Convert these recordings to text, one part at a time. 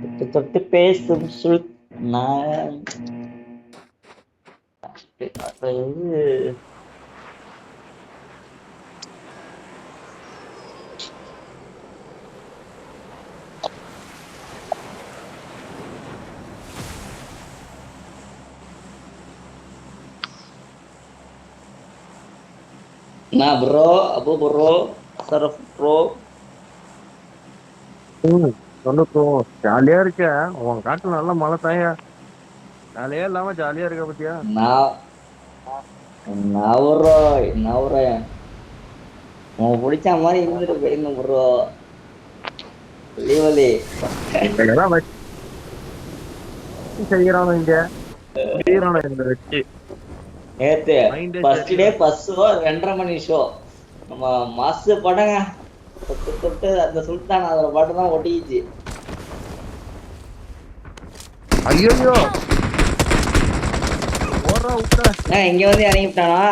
தொட்டு தொட்டு பேசும் சுல் நான் அது நான் bro Abu bro Shroff bro. சொல்லு ப்ரோ. ஜாலியா இருக்க. உன் காட்டுல நல்ல மழை தாயா. வேலையே இல்லாம ஜாலியா இருக்க பத்தியா. நான் நான் ப்ரோ என்ன ப்ரோ உனக்கு பிடிச்ச மாதிரி இருந்துட்டு போயிருந்தேன் ப்ரோ. வலி இதெல்லாம் வச்சு செய்யறானோ இங்க செய்யறானோ இந்த வச்சு நேத்து மைண்டே ஃபர்ஸ்ட் டே சரியில்லை. ஃபர்ஸ்ட் ஷோ 2:30 மணி ஷோ. நம்ம மாசு படங்க. தொட்டு தொட்டு அந்த சுல்தான் அதோட பாட்டு தான் ஒட்டிக்கிச்சு. ஐயோ ஓடுறா விட்ட. இங்க வந்து இறங்கிட்டானா?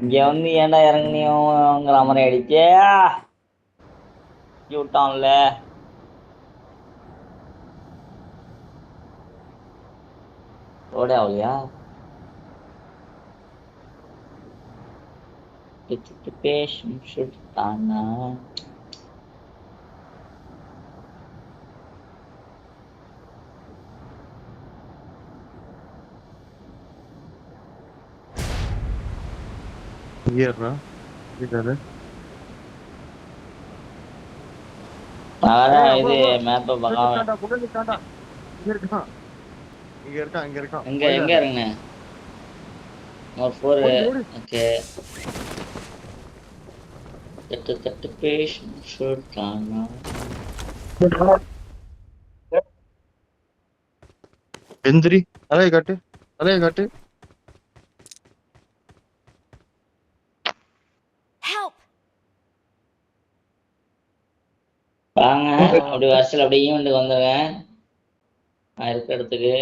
இங்க வந்து ஏன்டா இறங்குனியோங்கிற மாதிரி அடிச்சே விட்டான்ல. ஓட ஆகலையா? பேசும் சுல்தானா ஏறுறா இது இது மேப்ப பார்க்காம இங்க இருக்கான் இங்க இருக்கான் இங்க இருக்கான். எங்க இருங்கண்ணே? ஒரு 4. ஓகே. தட்டு தட்டு பேசும் சுல்தானா எந்திரி தலையை காட்டு தலையை காட்டு. வாங்க. அப்படி வருஷத்துல அப்படியே ஈவெண்ட்டுக்கு வந்துடுவேன். நான் இருக்க இடத்துக்கு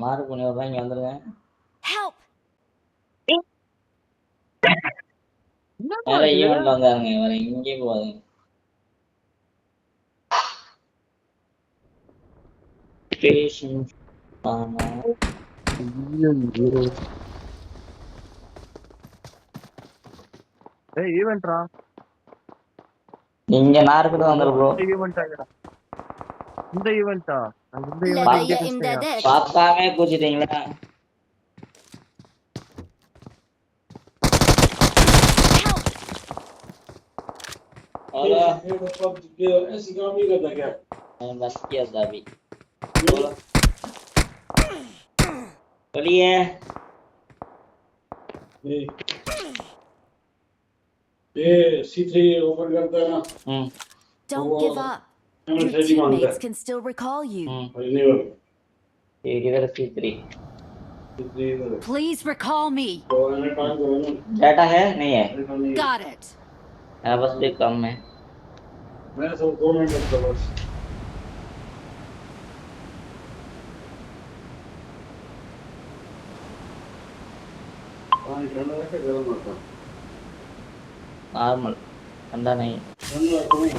மார்க் பண்ணி விடுறேன். இங்க வந்துருங்க. வேற ஈவெண்ட் வந்தாருங்க. வேற இங்கே போகாதுங்க. பேசும் சுல்தானா ஈவென்ட்ரா. இங்க நான் இருக்கிறது வந்துரு ப்ரோ. இந்த ஈவென்ட்டா இந்த لدي ஈவென்ட் إمدادات. பார்க்காம பூச்சிட்டீங்களா? Hola. बस किया था अभी. बोलिए. ये C3 ओपन करता है ना. Don't give up. Your teammates can still recall you. ये किधर C3? Please recall me. Data है नहीं है? Got it. बस भी कम है. मैं सब 2 मिनट लगता बस. ठंडा रखा गरम रखा. नॉर्मल ठंडा नहीं. ठंडा रखो नहीं.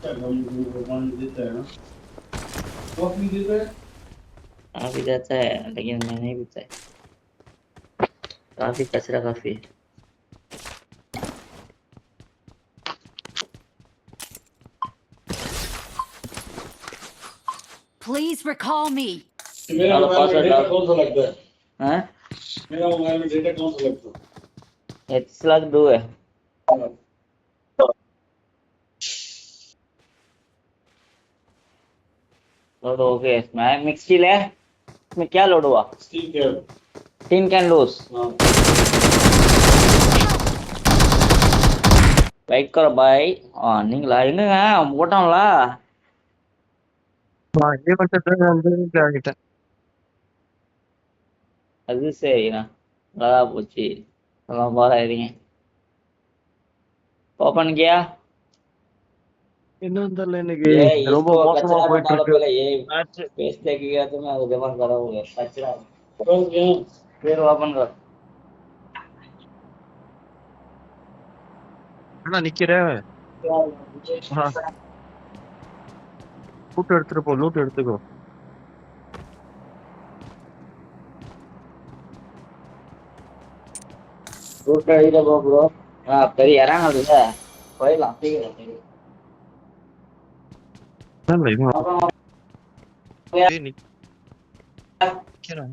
पानी देता है ना. कॉफी देता है. काफी देता है लेकिन मैं नहीं पीता है. काफी कचरा काफी. Please recall me. मेरा मोबाइल में डेटा कौन सा लगता है? हाँ? मेरा मोबाइल में डेटा कौन सा लगता है? It's like do है. लोड हो गया. इसमें मिक्स चिल है. इसमें क्या लोड हुआ? Tin can lose. வெயிட் கர பாய். நீங்களா எங்கங்க போட்டாங்களா? அது சரிண்ணா. நல்லா போச்சு. பாராயிருங்க. ஓப்பன் கியா என்னன்னு தெரியல இன்னைக்கு ये ரொம்ப इसको மோசமா कचरा में போயிட்டு डालो இருக்கு पहले, ये மேட்ச். पेस्ट देखिएगा तो मैं दिमाग खराब हो गया कचरा। बस यहाँ फिर ओपन कर। ஆனா நிக்கிறேன். லூட் எடுத்துட்டு போ, லூட் எடுத்துக்கோ. रूट का इधर वो ब्रो। हाँ तेरी यारांग है तुझे। कोई लाती है तेरी। இல்ல இவன் अपन அப்படியே நிக்கிறான்.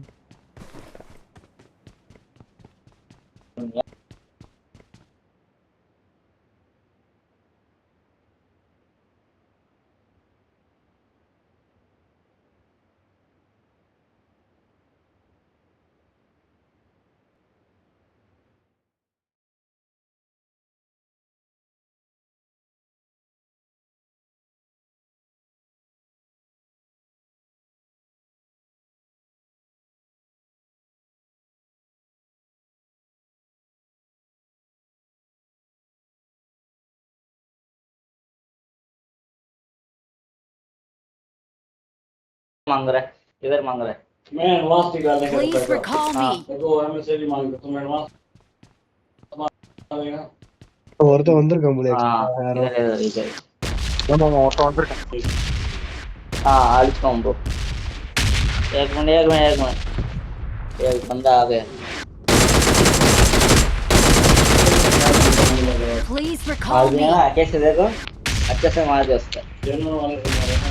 मांग रहा है, इधर मांग रहा है। मैं एडवांस निकालने का Please पैसा recall हाँ। me. देखो एमएसआई मांग तुम एडवांस मांगेगा ஒருத்தன் வந்திருக்கான் போல हाँ யாரோ इधर इधर इधर। ஆமா ஒருத்தன் வந்திருக்கான். हाँ आलिस कॉम्बो। एक मिनट एक मिनट एक मिनट। एक बंदा आ गया। Please मार recall दिया me. ना कैसे देखो। अच्छे से मार दिया उसको। जनरल वाले से मारेगा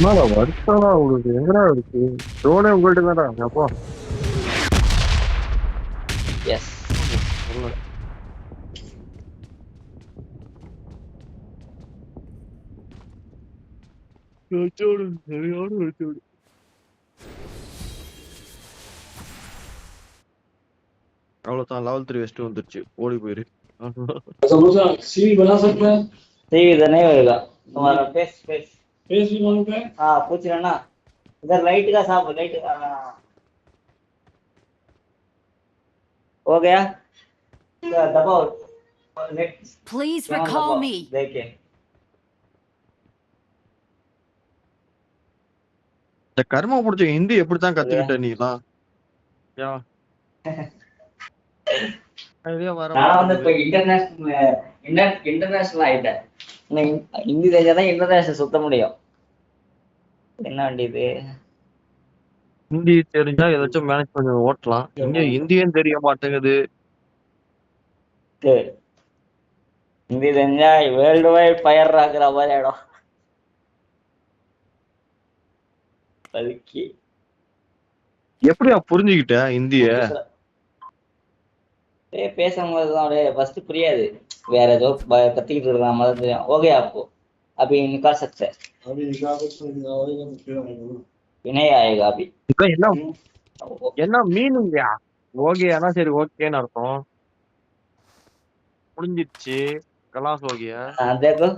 என்னடா வருஷம்டா உங்களுக்கு எங்கடா இருக்கு? ட்ரோனே உங்கள்ட்ட தான்டா. அப்பா यस। வச்சோடு சரியான வச்சோடு. அவ்வளவுதான் லெவல் 3 வெஸ்ட் வந்துருச்சு. ஓடி போயிரு. समोसा सील बना सकते हैं सही इधर नहीं होएगा तुम्हारा फेस फेस। फेस भी मांगते हैं हाँ पूछ रहा ना। इधर लाइट का साफ लाइट हो गया। दबाओ नेट Please यहाँ recall दबाओ me. देखिए। இந்த கர்மா புடிச்ச ஹிந்தி எப்படித்தான் हो गया। கத்துக்கிட்ட நீலாம்? யா ஐடியா வர நான் வந்து மாட்டேங்குது. இப்ப இன்டர்நேஷனல் ஆயிட்டேன்। இன்னும் ஹிந்தி தெரிஞ்சாதான் இன்டர்நேஷனல் சுத்த முடியும்। என்ன வண்டி இது? ஹிந்தி தெரிஞ்சா ஏதாச்சும் மேனேஜ் பண்ணி ஓட்டலாம். இங்க ஹிந்தியும் தெரிய மாட்டேங்குது. சரி. ஹிந்தி தெரிஞ்சா வேர்ல்டு வைட் ஃபயர் ஆகுற மாதிரி ஆயிடும் அதுக்கு எப்படியா புரிஞ்சுக்கிட்ட ஹிந்திய? பேசும்போது தான் ஃபர்ஸ்ட் புரியாது। வேற ஏதோ கத்திக்கிட்டு இருக்கலாம் மாதிரி தெரியும்। ஓகே அப்போ अभी निकाल सकते हैं। अभी निकाल सकते हैं आएगा तो फिर आएगा नहीं आएगा अभी। இதான் என்ன என்ன மீனிங்யா? ஓகேனா சரி ஓகேன்னு அர்த்தம். புரிஞ்சிடுச்சு. கலாஸ் ஓகேயா? हाँ देखो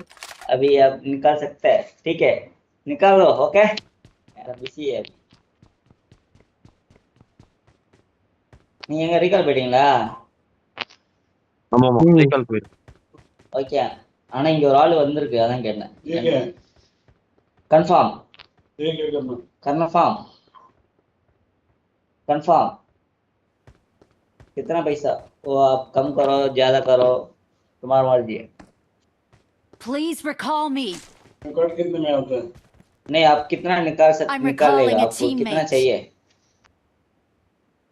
अभी आप निकाल सकते हैं। ठीक है निकालो ओके। मेरा बिजी है अभी। நீங்க எங்க ரீகால் போயிட்டீங்களா? ஆமா ஆமா ரீகால் போயிரு. ஓகே ஆனா இங்க ஒரு ஆள் வந்திருக்கு அதான் கேட்டேன்। ठीक है कंफर्म ठीक है करना कंफर्म कंफर्म। कितना पैसा वो आप कम करो ज्यादा करो तुम्हारा मर्जी है। Please recall me. कट कितने में आता है नहीं आप कितना निकाल I'm निकाल recalling लेगा a आपको कितना teammate. चाहिए?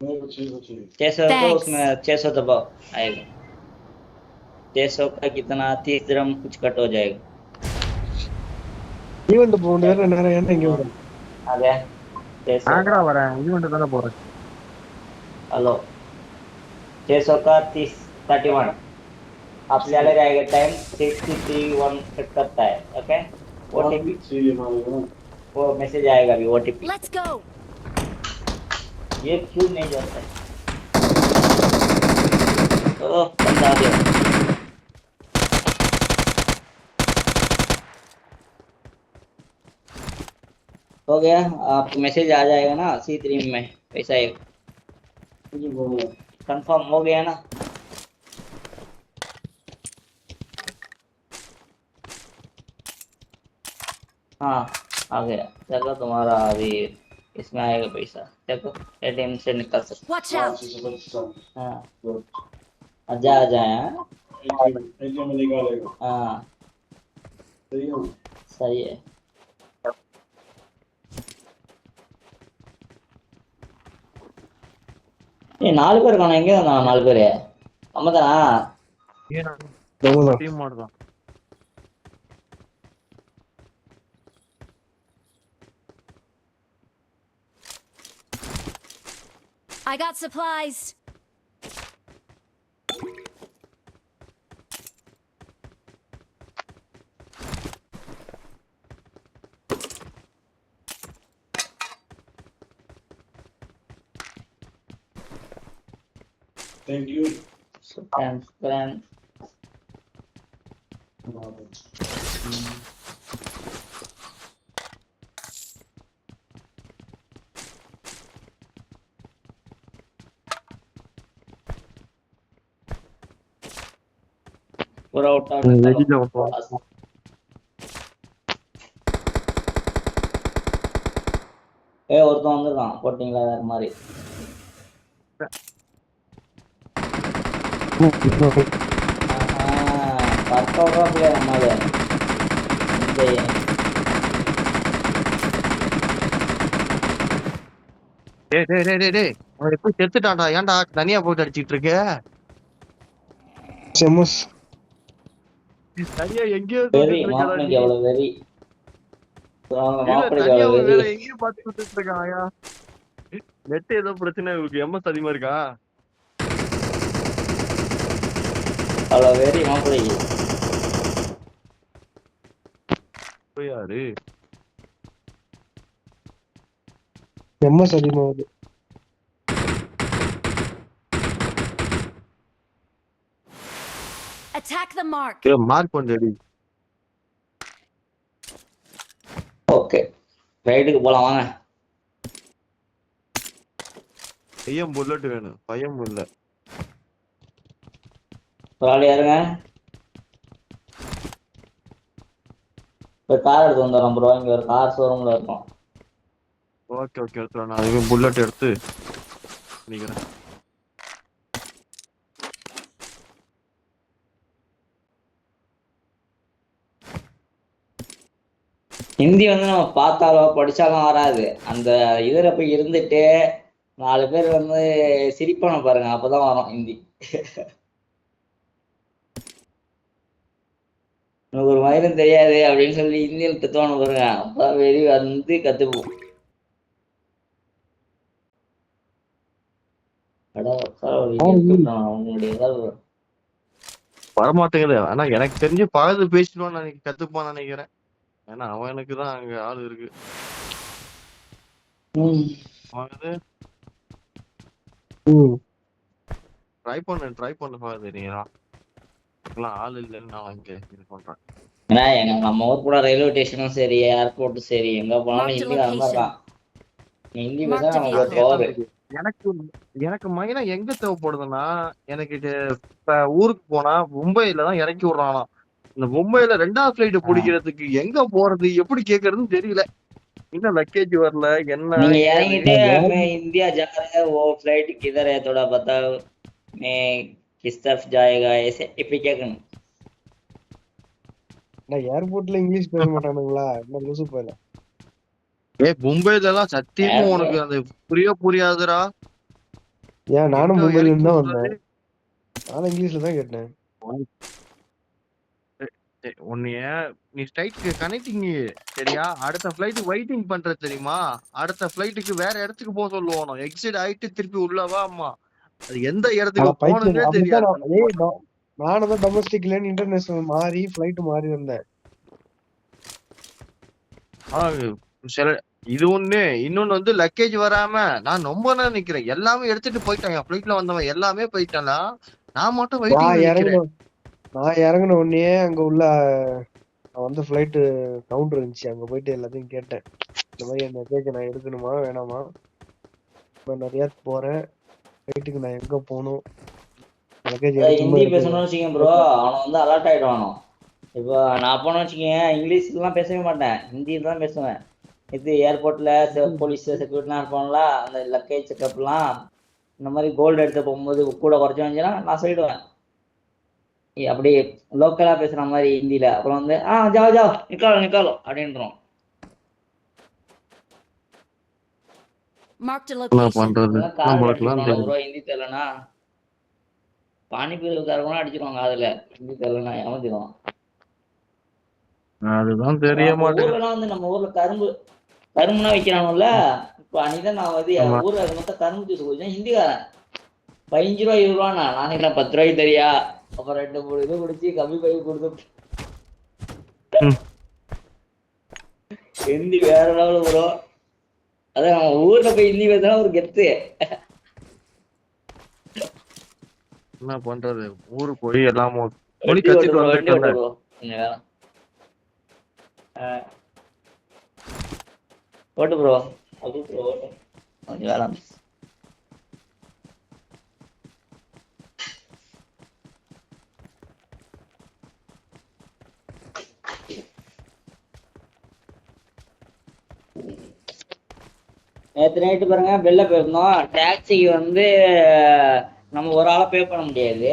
मेरे को चाहिए 600 तो Thanks. उसमें 600 दबाओ आएगा। 600 का कितना 30 दिरहम कुछ कट हो जाएगा। ஈவெண்ட் போக நேரம் நேரம் என்ன இங்க வரும் आ गया 600। ஆங்கடா வரேன். ஈவென்ட் தானே போறேன். हेलो 600 का 30 31 आप सैलरी आएगा टाइम 631 कट करता है ओके। ओटीपी चाहिए मांगेगा ना वो मैसेज आएगा अभी ओटीपी। Let's go. ये क्यों नहीं जाता है? ओह बंदा आ गया। हो गया आपको मैसेज आ जाएगा ना C3 में पैसा एक मुझे बोलना कंफर्म हो गया ना? हाँ आ गया। चलो तुम्हारा अभी इसमें आएगा पैसा, देखो एटीएम से निकाल सकते। Watch हाँ, out! 625। हाँ गुड। आ जाए हाँ। एटीएम में निकालेगा। हाँ सही है। सही है। ये 4 பேர் காணோம், எங்க இருந்தா 4 பேரு? நம்ம தானா? நம்மதான். Team மாடுதான். I got supplies. Thank you. Friends. पूरा उठा வெளியில விட்டுருவோம். ஒருத்தன் வந்துருக்கான் போட்டிங்களா வேற மாதிரி. பத்தோட பிள்ளைய நம்மளு டேய் அவன் எப்படி செத்துட்டான்டா? ஏன்டா தனியா போட்டு அடிச்சிட்டு இருக்க? செம்மஸ். தனியா எங்கேயோ வெறி சுத்திட்டு இருக்கடா மாப்பிளைக்கு நீ. எவ்வளவு வெறி. இல்ல மாப்பிளைக்கு தனியா எவ்வளவு அவன் வெறி. வேற எங்கேயோ பாத்து சுத்திட்டு இருக்கான். நெட் ஏதோ பிரச்சனை இருக்கு. எம்எஸ் அதிகமா இருக்கா? அவ்வளவு வெறி மாப்பிளைக்கு. யாரு? செம்மஸ் அதிகமாகுது. Attack the mark. மார்க் பண்ணி. ஓகே ரைடுக்கு போலாம் வாங்க. பையன் புல்லட் வேணும். பையன் புல்ல. ஜாலியா இருங்க. இப்போ கார் எடுத்து வந்துடுறோம் ப்ரோ, இங்க ஒரு கார் ஷோரூம்ல இருக்கும். ஓகே எடுத்துறேன். நான் அதுக்கு புல்லட் எடுத்து நிக்கிறேன். ஹிந்தி வந்து நம்ம பார்த்தாலோ படிச்சாலும் வராது. அந்த இதுல போய் இருந்துட்டு 4 பேர் வந்து சிரிப்பான பாருங்க, அப்பதான் வரும் ஹிந்தி. எனக்கு ஒரு மயிலும் தெரியாது அப்படின்னு சொல்லி ஹிந்தியில் திட்டுவானு பாருங்க, அப்பதான் வெளியே வந்து கத்துப்போம். வரமாட்டேங்குது. ஆனா எனக்கு தெரிஞ்சு பகது பேசிடுவான்னு நான் கத்துப்பான்னு நினைக்கிறேன். ஏன்னா அவனுக்கு தான் அங்க ஆள் இருக்கு. ட்ரை பண்ணு பகது. நீங்க ஆள் இல்லைன்னு நான் இங்க இது பண்றேன். ஏன்னா எங்க நம்ம ஊர் கூட ரயில்வே ஸ்டேஷனும் சரி ஏர்போர்ட்டும் சரி எங்க போனாலும் ஹிந்தி தான். ஹிந்தி பேச நமக்கு போகுது. எனக்கு மைனா எங்க தேவைப்படுதுன்னா, எனக்கு இப்ப ஊருக்கு போனா மும்பைல தான் இறக்கி விடுறானா. இந்த மும்பைல 2வது ஃபிளைட் பிடிக்கிறதுக்கு எங்க போறது எப்படி கேக்குறதுன்னு தெரியல. இன்னும் லக்கேஜ் வரல. என்ன நீங்க இறங்கிட்டு मैं इंडिया जा रहा है वो फ्लाइट किधर है थोड़ा बताओ मैं किस तरफ जाएगा ऐसे இப்படி கேட்கணும். நான் ஏர்போர்ட்ல இங்கிலீஷ் பேச மாட்டானுங்களா? என்ன லூசு போயில. மும்பைல எல்லாம் சத்தியமா உனக்கு அது புரியாதுடா. ஏன் நானும் மும்பைல இருந்து தான் வந்தேன். நானும் இங்கிலீஷ்ல தான் கேட்டேன். உன்னைய நீ ஸ்ட்ரைட் கனெக்டிங் சரியா? அடுத்த ஃபிளைட் வெயிட்டிங் பண்ற தெரியுமா? அடுத்த ஃபிளைட்டுக்கு வேற இடத்துக்கு போக சொல்லுவானோ. எக்ஸிட் ஆயிட்டு திருப்பி உள்ளவா அம்மா. அது எந்த இடத்துக்கு போகணும்னே தெரியாது. நானும் தான் டொமஸ்டிக்ல இன்டர்நேஷனல் மாறி ஃபிளைட் மாறி வந்தேன். இது ஒண்ணு. இன்னொன்னு வந்து லக்கேஜ் வராம நான் ரொம்ப நேரம் நிக்கிறேன். எல்லாமே எடுத்துட்டு போயிட்டாங்க. ஃபிளைட்ல வந்தவன் எல்லாமே போயிட்டானா, நான் மட்டும் வெயிட்டிங். நான் இறங்கின உடனே அங்க உள்ள வந்து ஃபிளைட் கவுண்டர் இருந்துச்சு. அங்க போயிட்டு எல்லாத்தையும் கேட்டேன். இந்த மாதிரி என்ன லக்கேஜ் நான் எடுக்கணுமா வேணாமா, நான் நிறைய போறேன், ஃபிளைட்டுக்கு நான் எங்க போகணும், லக்கேஜ் ஹிந்தி பேசணும்னு வச்சுக்கோங்க ப்ரோ, அவன் வந்து அலர்ட் ஆயிடுவானோ. இப்போ நான் போனேன்னு வச்சுக்கோங்க, இங்கிலீஷ்லாம் பேசவே மாட்டேன், ஹிந்தியில் தான் பேசுவேன். இது ஏர்போர்ட்ல போலீஸ் செக்யூரிட்டிலாம் இருப்பாங்களா, அந்த லக்கேஜ் செக்அப்லாம் இந்த மாதிரி கோல்டு எடுத்து போகும்போது கூட குறைச்சி வந்துச்சுன்னா நான் சொல்லிடுவேன். அப்படி லோக்கலா பேசுற மாதிரி ஹிந்தியில. அப்புறம் வந்து ஜாவ் ஜாவ் நிக்காலோ நிக்காலோ அப்படின்றோம். Marked a என்ன location. பண்றது? இதெல்லாம் கார் நம்மளுக்குலாம் அடிச்சிருவாங்க தெரியும். ப்ரோ, ஹிந்தி தெரியலனா. பானிபூரி தரவனா அடிச்சிருவாங்க அதுல, ஹிந்தி தெரியலனா ஏமாத்திடுவான். அதுதான் தெரிய நம்ம மாட்டேங்குது. ஊர்லாம் வந்து நம்ம ஊர்ல கரும்புனா வைக்கிறானுல்ல. இப்போ அன்னைக்கு நான் வந்து ஆமா. என் ஊர்ல மொத்தம் கரும்பு ஜூஸ் குடிச்சேன். ஹிந்திக்காரன் 15 ரூபா 20 ரூபாண்ணா. நானே 10 ரூபாய்க்கு தெரியா. அப்புறம் 2 3 இது குடிச்சு கம்மி பை கொடுத்து. ம். ஹிந்தி வேற லெவல் ப்ரோ. அதான் நம்ம ஊர்ல போய் ஹிந்தி பேசினா ஒரு கெத்து. என்ன பண்றது? ஊருக்கு போய் எல்லாம் மொழி வண்டி ஓட்டு கத்துட்டு ப்ரோ, வண்டி வந்திருக்கேன்ல. ஓட்டு ப்ரோ. கொஞ்சம் வேலை ஓட்டு ப்ரோ. அது ப்ரோ ஓட்டு கொஞ்சம் வேலை. நேற்று நைட்டு பாருங்க, வெளில போயிருந்தோம். டாக்ஸிக்கு வந்து நம்ம ஒரு ஆளை பே பண்ண முடியாது.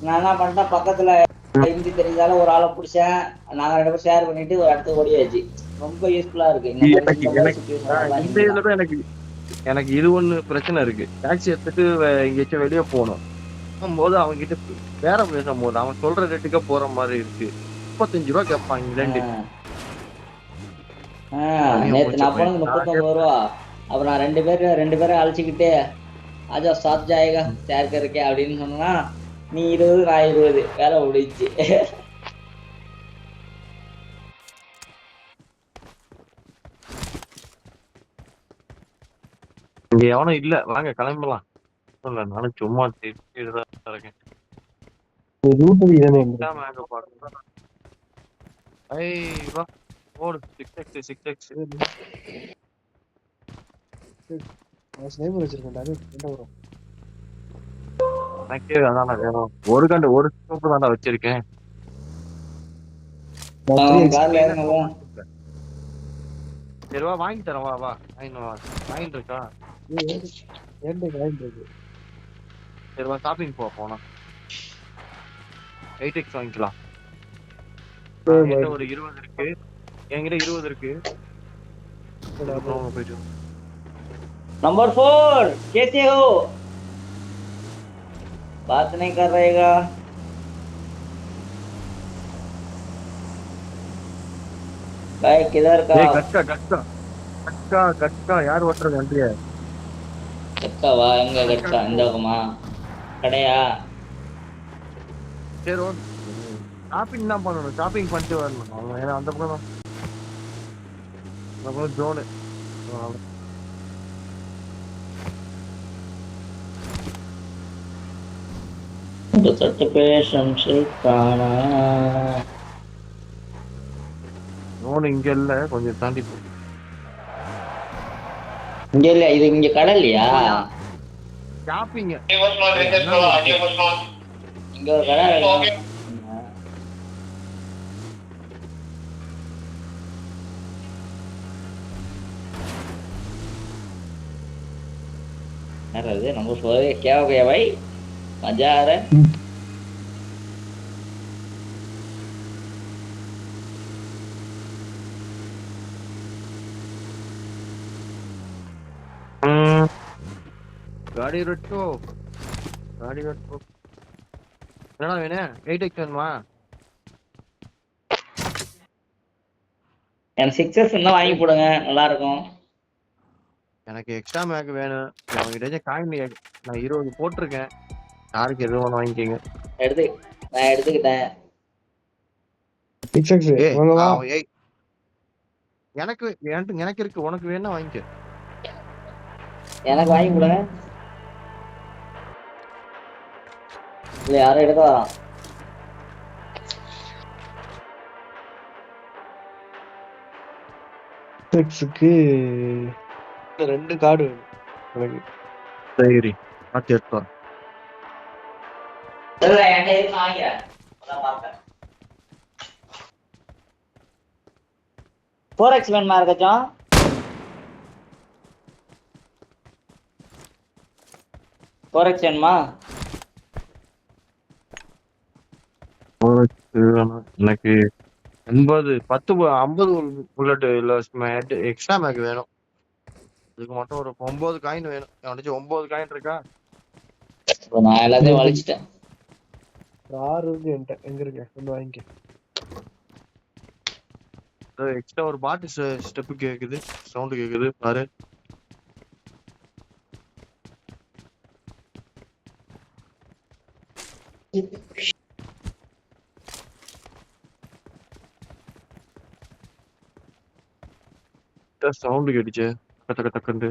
நான் என்ன பண்ணிட்டேன், பக்கத்துல ஹிந்தி தெரிஞ்சாலும் ஒரு ஆளை பிடிச்சேன். நாங்க 2 பேரும் ஷேர் பண்ணிட்டு ஒரு இடத்துக்கு ஓடியாச்சு. ரொம்ப யூஸ்ஃபுல்லா இருக்கு இந்த எனக்கு மாதிரி எனக்கு சுச்சுவேஷன் எல்லாம் இந்த ஹிந்தி இதுல தான். தான் எனக்கு இது ஒண்ணு பிரச்சனை இருக்கு. டாக்ஸி எடுத்துட்டு எங்கேயாச்சும் வெளியே போகணும் போது அவங்க கிட்ட பேரம் பேசும்போது அவன் சொல்ற ரேட்டுக்கே போற மாதிரி இருக்கு. 35 ரூபா கேட்பாங்க ரெண்டு. நேற்று நான் போனது 39 ரூபா. அப்புறம் நான் 2 பேரை அழைச்சிக்கிட்டு ஆஜா சாத் ஜாயேகா சேர் கருக்கே அப்படின்னு சொன்னா, நீ 20 நான் 20 வேலை முடிச்சு. இங்க எவனும் இல்ல, வாங்க கிளம்பலாம். இல்ல நானும் சும்மா தான் இருக்கேன். ரூட் தானே வாங்க பாக்கலாம். ஐய் வா ஓடு 6x. ஸ்னைப்பர் வச்சிருக்கேன்டா. அது என்ன வரும்? எனக்கே அதான் வேணும். ஒரு ஸ்கோப் தான்டா வச்சிருக்கேன். நான் 3x கார்ல ஏறணும்ல. சரி வா வாங்கி தரேன். வா வாங்கிட்டு இருக்கா. ஏன்டா வாங்கிட்டு இருக்கு? சரி வா ஷாப்பிங் போனா 8x வாங்கிக்கலாம். என்கிட்ட ஒரு 20 இருக்கு. என்கிட்ட 20 இருக்கு. போயிட்டு नंबर 4 कैसे हो? बात नहीं कर रहेगा. भाई किधर का? கட்கா யார் ஓட்டுறது வண்டிய? கட்காவா? எங்க கட்கா? இந்த பக்கமா கடையா? சரி ஷாப்பிங் தான் பண்ணணும். ஷாப்பிங் பண்ணிட்டு வரணும். ஏன்னா அந்த பக்கம் ஜோனு. ஜோனு இங்க இல்ல, கொஞ்சம் தாண்டி போ. இங்க இல்ல, இது இங்க கடை இல்லையா? ஷாப்பிங் இங்க ஒரு கடை இருக்கு. यार नंबर 4 क्या हो गया भाई? मजा आ रहा है. गाड़ी रखो என்னடா வேணும்? 8x வேணுமா? எனக்கு 6s இருந்தா வாங்கி போடுங்க, நல்லா இருக்கும். எனக்கு எக்ஸ்ட்ரா மேக் வேணும். அவங்ககிட்ட காயின் நான் 20 போட்டிருக்கேன். யாருக்கு எது வேணும் வாங்கிக்கங்க. நான் எடுத்துக்கிட்டேன். 6x வாங்க வா. எனக்கு இருக்கு. உனக்கு வேணா வாங்கிக்க. எனக்கு வாங்கி கொடுங்க. இல்ல யாரும் எடுக்க வரான். க்கு 2 கார்டு வேணும் எனக்கு. சரி பார்த்து எடுத்து வா. இல்ல என்கிட்ட இருக்கு, வாங்கிக்கிறேன். அதான் பார்த்தேன். 4x வேணுமா இருக்காச்சும்? 4x வேணுமா? எனக்கு 80 10 50 புல்லட் இல்ல எக்ஸ்ட்ரா மேக் வேணும். இதுக்கு மட்டும் ஒரு 9 காயின் வேணும். எவனாச்சும் 9 காயின் இருக்கா? நான் எல்லாத்தையும் வலிச்சிட்டேன். ஒரு 6 இருக்கு என்கிட்ட. எங்க இருக்கு வந்து வாங்கிக்க. எக்ஸ்ட்ரா ஒரு பாட்டு ஸ்டெப் கேக்குது, சவுண்ட் கேக்குது பாரு. சவுண்ட் கேட்டுச்சு டக்கு டக்குன்னு.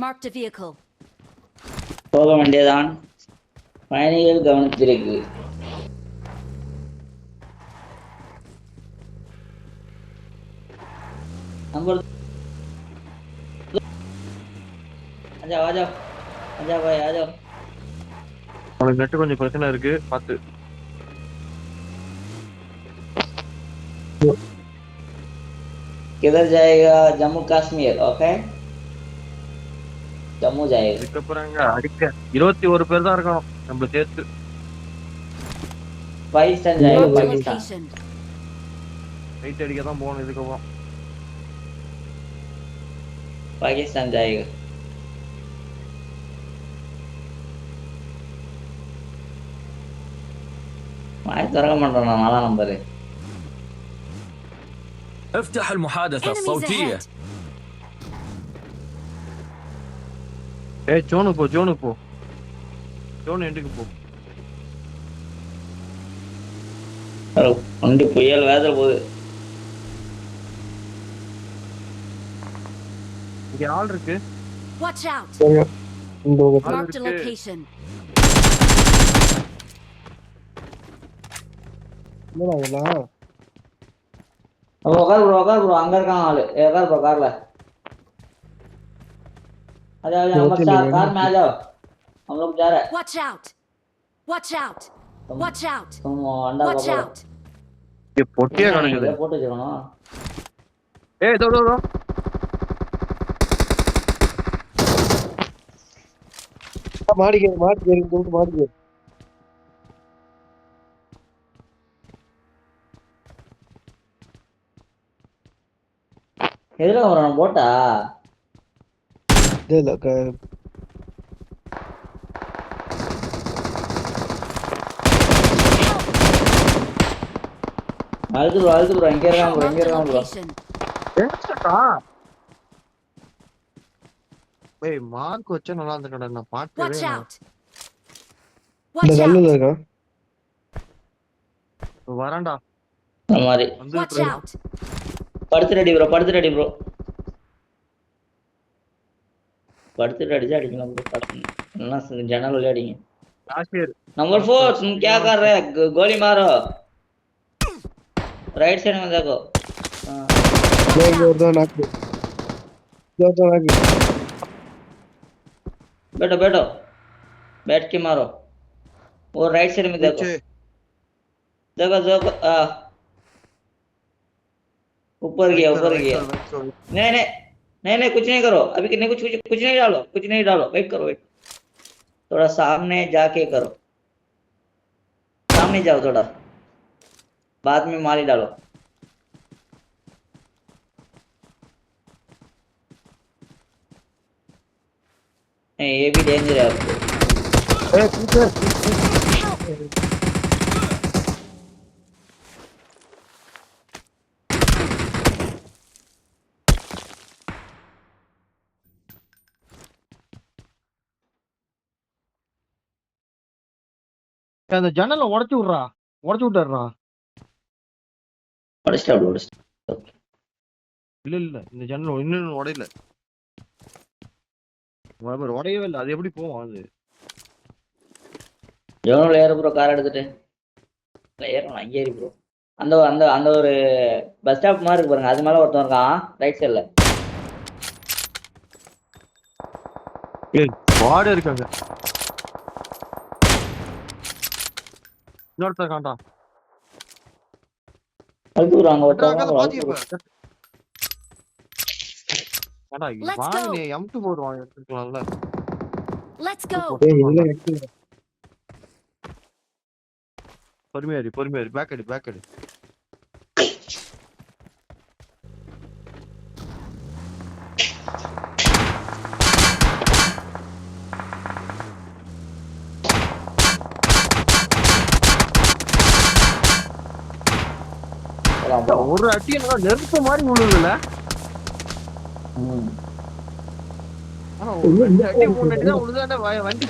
Marked a vehicle. போக வேண்டியதான். பயணிகள் கவனத்திற்கு. नंबर आ जाओ भाई आ जाओ. அவனுக்கு நெட் கொஞ்சம் பிரச்சனை இருக்கு பாத்து. किधर जाएगा? जम्मू कश्मीर. ओके जम्मू जाएगा. இதுக்கப்புறம் அடிக்க 21 பேர் தான் இருக்கணும் நம்ம சேர்த்து. पाकिस्तान जाएगा. Marked a Pakistan location. Right அடிக்க தான் போகணும் இதுக்கப்புறம். पाकिस्तान जाएगा. माय तरह मंडना नाला नंबर है. افتح المحادثة Enemies الصوتية. ahead. ஜோனுக்கு போ ஜோனுக்கு போ. ஜோன் எண்டுக்கு போ. ஹலோ வண்டி புயல் வேதல போகுது. இங்க ஆள் இருக்கு. Watch out. இந்த Marked a location. என்னடா இதெல்லாம்? उकार ब्रो अंग आल एकार ब्रो कार ला आ जाओ हम कार में आ जाओ. हम लोग जा रहे हैं. Watch out. Watch out. Watch out. तुम अंडा Watch पकड़ो. out. இங்க பொட்டியா கிடக்குது. போட்டு வச்சுக்கணும். ஏய் தோ தோ தோ. மாடிக்கு சொல்லிட்டு மாடிக்கு. எதுல வரோம் போட்டா? இல்ல அழுது ப்ரோ இங்க இருக்கான் bro Marked a bro. location. ஏய் மார்க் வச்சா நல்லா இருந்துடா நான் Watch பாக்கவே. out. இந்த Watch கல்லுல out. இருக்கான். வரேன்டா அந்த மாதிரி வந்து Watch out. படுத்து ரெடி ப்ரோ படுத்து அடிச்சு அடிக்கலாம் ப்ரோ. படுத்து எல்லாம் ஜன்னல் வழியா அடிங்க. காஷ்மீர் नंबर 4 तुम क्या कर रहे हैं? गोली मारो. राइट साइड में देखो. இங்க ஒருத்தன் நாக்கு. बैठो बैठ के मारो. वो राइट साइड में देखो. देखो ऊपर गया. नहीं कुछ नहीं करो अभी. कुछ नहीं डालो. वेट करो. थोड़ा सामने जाके करो. सामने जाओ थोड़ा. बाद में मारी डालो. नहीं ये भी डेंजर है आपको. அந்த ஜன்னலை உடைச்சு விட்டுறா. இல்ல இந்த ஜன்னல் இன்னும் உடையல. உடையவே இல்லை. அது எப்படி போவோம் அது? எவனோட ஏற ப்ரோ கார் எடுத்துட்டு ஏறணும். அங்கே ஏறி ப்ரோ. அந்த அந்த அந்த ஒரு பஸ் ஸ்டாப் மாதிரி இருக்கு பாருங்க. அது மேல ஒருத்தன் இருக்கான் ரைட் சைடுல. வார்டு இருக்காங்க. இன்னொருத்தர் காண்டா. அழுத்து விடுறாங்க அங்க ஒருத்தவங்க அதை அழுத்து பாத்திருப்ப. விடுறாங்க. ஏடா Let's வாங்க go. நீ M2 போடுவாங்க எடுத்துக்கலாம்ல. Let's go. டேய் இதுல எடுத்து பொறுமையா இரு பேக் அடி. போலாம், போலாம். ஒரு அடி என்னடா நெருப்பு மாதிரி விழுதுல. ம். ஆனா ஒரு 2 அடி 3 அடி தான் விழுதானே வண்டி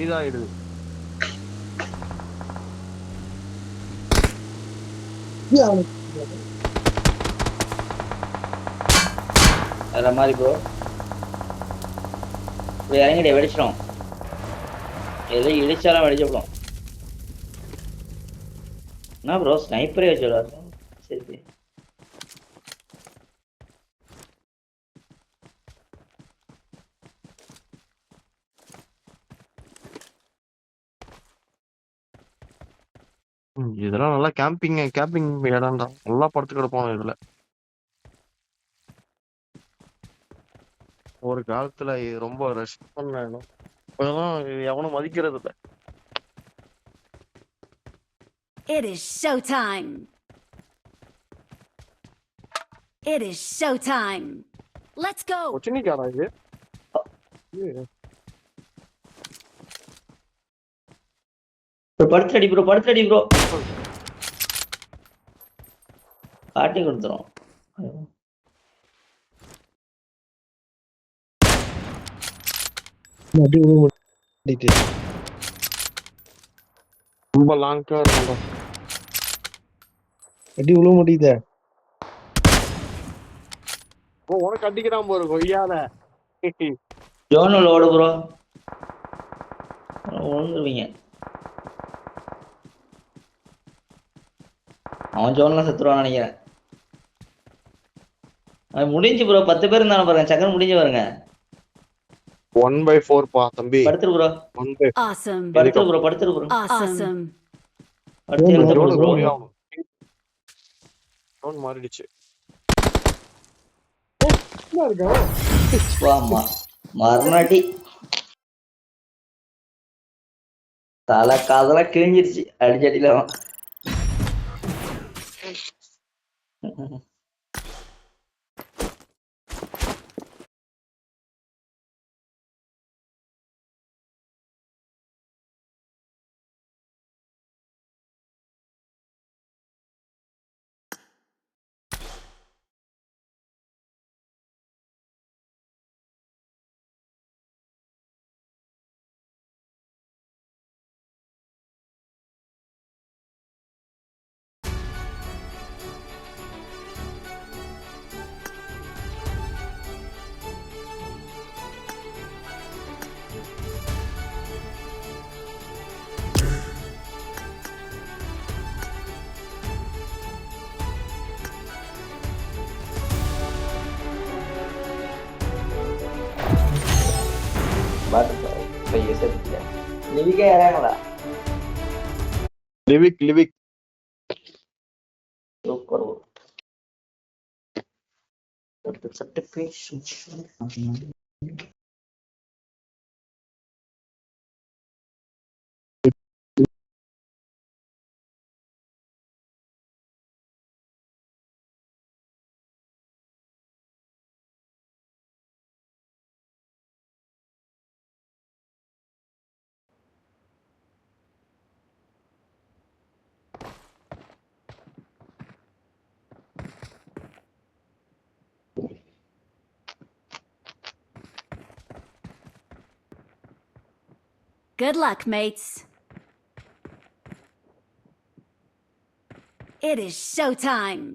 இதாயிடுது. வேற மாதிரி ப்ரோ. இப்படி இறங்கிட்டு வெடிச்சிடும். எதை இடிச்சாலும் வெடிச்சிடும். என்ன ப்ரோ ஸ்னைப்பரே வச்சுடுவாரு. சரி இதெல்லாம் நல்லா கேம்பிங் இடம்டா. நல்லா படுத்து கிடப்பாங்க இதுல. ஒரு காலத்துல இது ரொம்ப ரஷ் பண்ண இடம். இப்பதான் எவனும் மதிக்கிறது இல்ல. It is showtime. It is showtime. Let's go. கொச்சினிக்காரா இது? படுத்தடி ப்ரோ காட்டி கொடுத்துரும். அடி விழ மாட்டேங்குது. ரொம்ப லாங்கா இருக்கும்டா. அடி விழ மாட்டேங்குதே. உனக்கு அடிக்கிறான் போரு கொய்யால. ஜோனுல ஓடு ப்ரோ. விழுந்துருவீங்க. அவன் ஜோன்லாம் செத்துருவான்னு நினைக்கிறேன். அது முடிஞ்சு ப்ரோ. 10 பேர் இருந்தாலும் பாருங்க. சக்கரம் முடிஞ்சு பாருங்க. 1/4 பா தம்பி. படுத்துரு ப்ரோ. 1/4. Awesome. படுத்துரு ப்ரோ. Awesome. அடுத்து எடுத்து போடு ப்ரோ. டோன் மாறிடுச்சு. வாமா மறுநாட்டி தலை காதெல்லாம் கிழிஞ்சிருச்சு அடிச்சடியில. லிவிக்கே இறங்கல. லிவிக் super. Good luck, mates. It is showtime.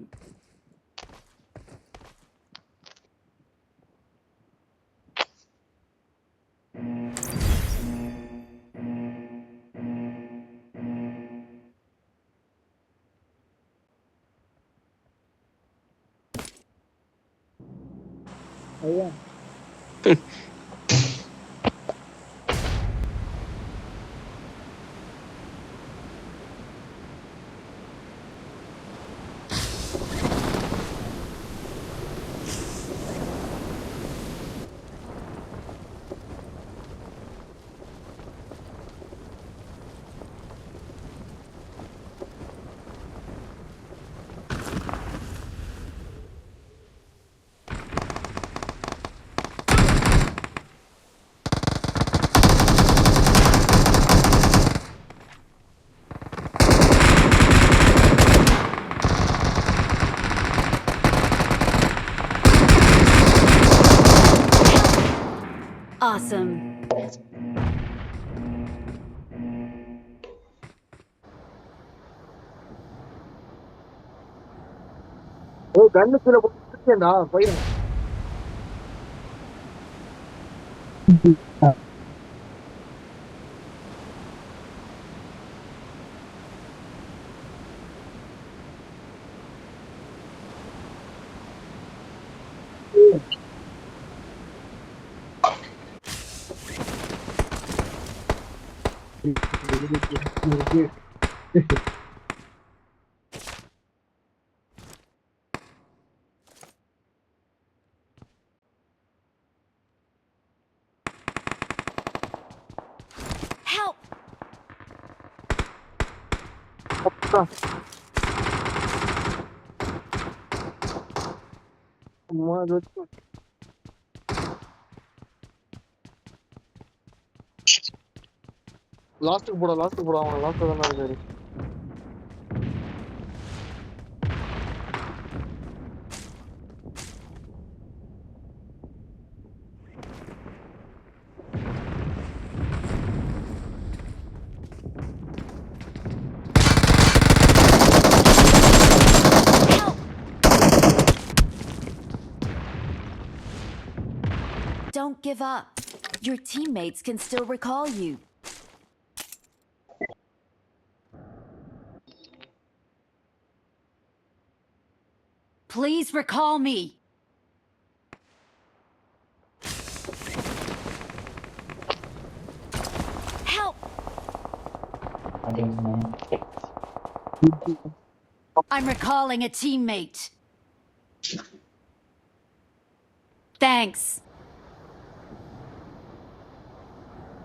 Awesome. ஓ கண்ணு கீழே போட்டுடா போயிடும். Help! லாஸ்ட்டுக்கு போட அவன் லாஸ்ட்ல தானே இருக்காரு. Help! Don't give up. Your teammates can still recall you. Please recall me. Help! I'm recalling a teammate. Thanks.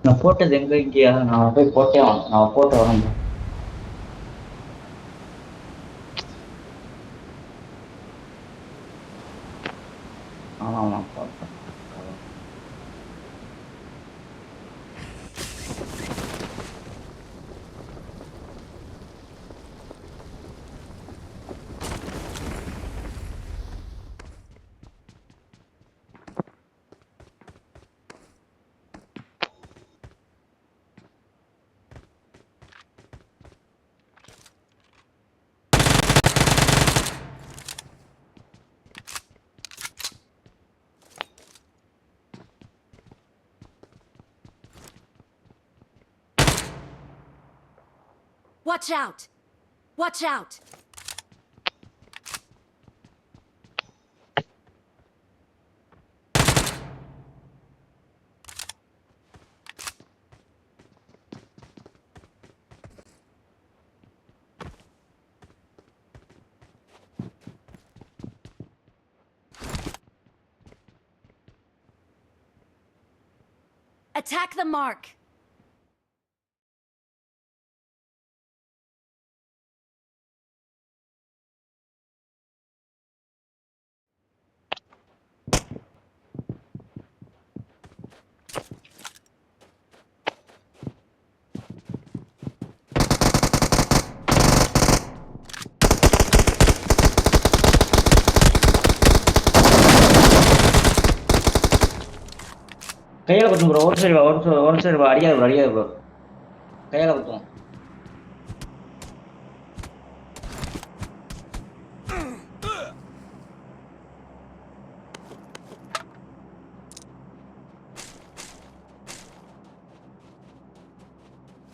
நான் போட்டது எங்க இங்கயா? நான் போய் போட்டே வரணும். நான் போட்டு வரேன். ஆமா போட்டேன். Watch out! Watch out! Attack the mark! கையில குத்தும் ப்ரோ. ஒரு சைடு வா அடிக்காது ப்ரோ. கையில குத்தும்.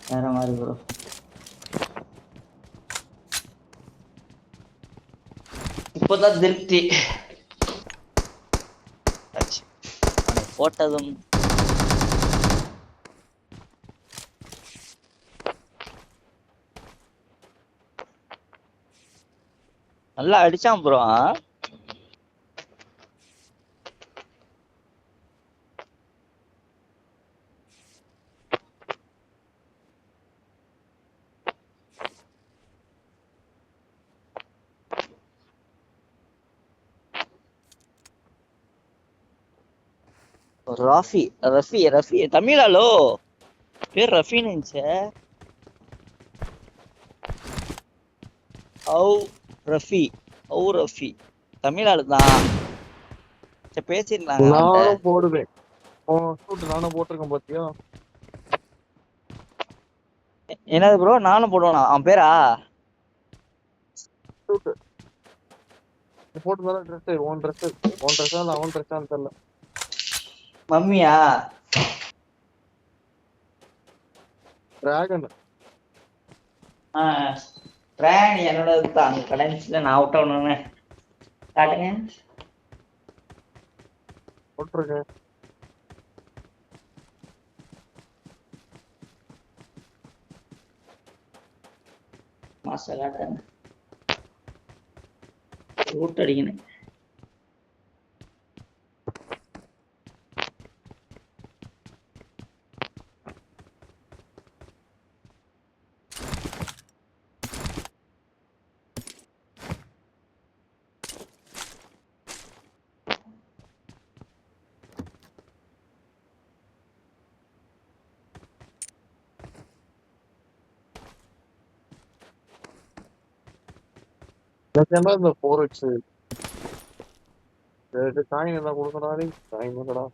வேற மாதிரி ப்ரோ. இப்போதான் திருப்தி போட்டதும். நல்லா அடிச்சான் ப்ரோ. ரஃபி தமிழாலோ பேர் ரஃபின்னு இருந்துச்சு. ரஃபி தமிழ் ஆளு தான். பேசிடலாம். நானும் போடுவேன். சூட்டு நானும் போட்டிருக்கேன் பாத்தியா? என்னது ப்ரோ நானும் போடுவானா அவன் பேரா? சூட்டு போட்டு ட்ரெஸ் ஓன் ட்ரெஸ் இல்ல அவன் ட்ரெஸ்ஸான்னு தெரியல. மம்மியா? டிராகன் ட்ரான் என்னோட தான் அங்க கடைசியில நான் அவுட் ஆகணும்னு காட்டுங்க. போட்டிருக்கேன். மாஸ்டர் காட்டுங்க. ரூட் அடிக்கணும். இந்த 4x காயின் எல்லாம் கொடுக்கடா. காயின் இல்லடா.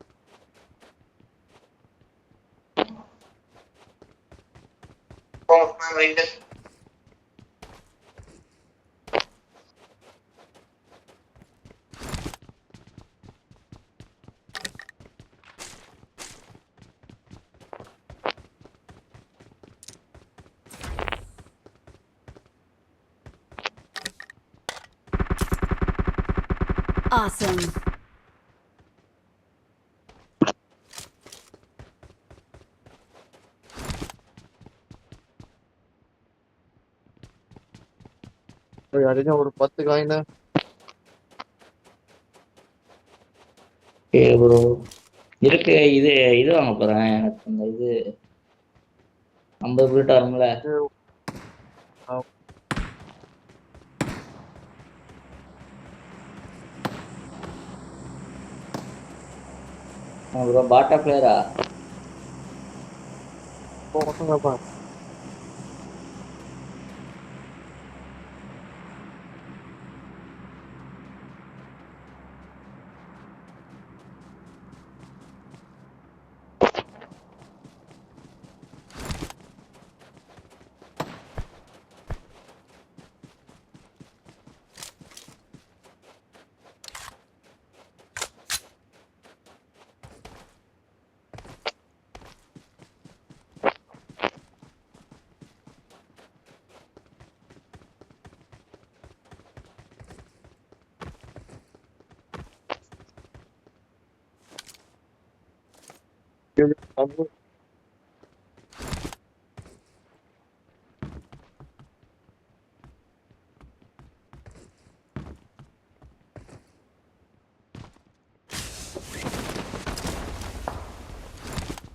Awesome. அடிச்சா ஒரு 10 காயின். ப்ரோ இருக்கு. இது வாங்க போறேன். எனக்கு இந்த இது 50 புல்லட் வரும்ல. ப்ரோ பாட்டா பிளேயரா?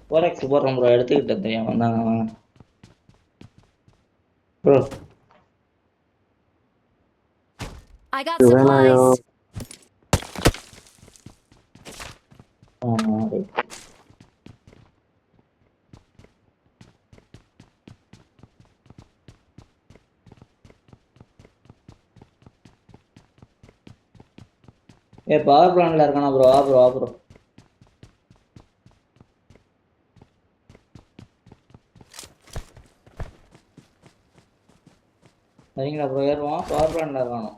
ஃபோரெக்ஸ் போடுறோம் ப்ரோ. எடுத்துக்கிட்டேன் தெரியும் வந்தாங்க bro. I got supplies. Power பிளான்ல இருக்கானா ப்ரோ? வா ப்ரோ. சரிங்களா ப்ரோ? ஏறுவோம். பவர் பிளான்ல இருக்கானோ?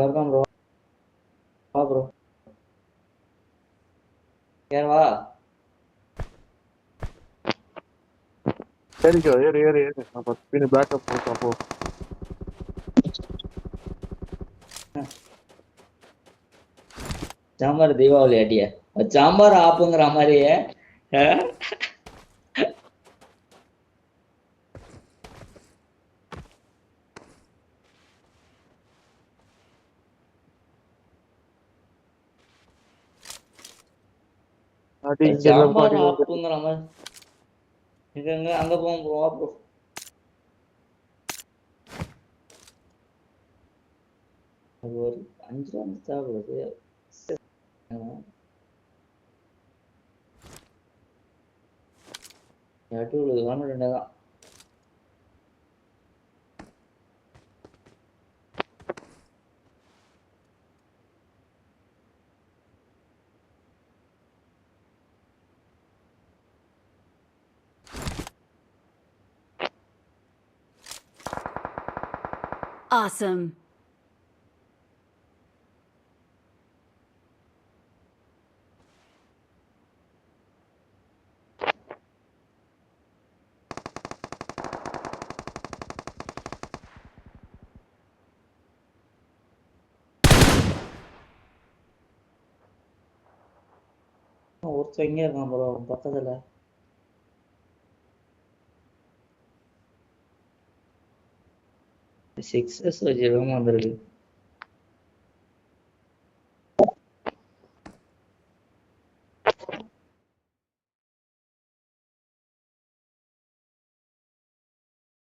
இருக்கான் ப்ரோ. வா ப்ரோ. வா. சரிக்கோ ஏறு. அப்ப பேக்கப் கொடுத்தோம் போ. சாம்பார் தீபாவளி அடிய சாம்பார் ஆப்புங்கிற மாதிரியே. அடி இங்க சாம்பார் பாடி ஆப்புங்கிற மாதிரி எங்க அங்க போவோம் ப்ரோ ப்ரோ. அது ஒரு 5 ரூபா தேவைப்படுது. நடுவில் கவர்மெண்ட் தான். Awesome. ஒருத்தர் எங்கே இருக்கான் ப்ரோ பக்கத்துல? சிக்ஸஸ் வச்சிருக்காம வந்திருக்கு.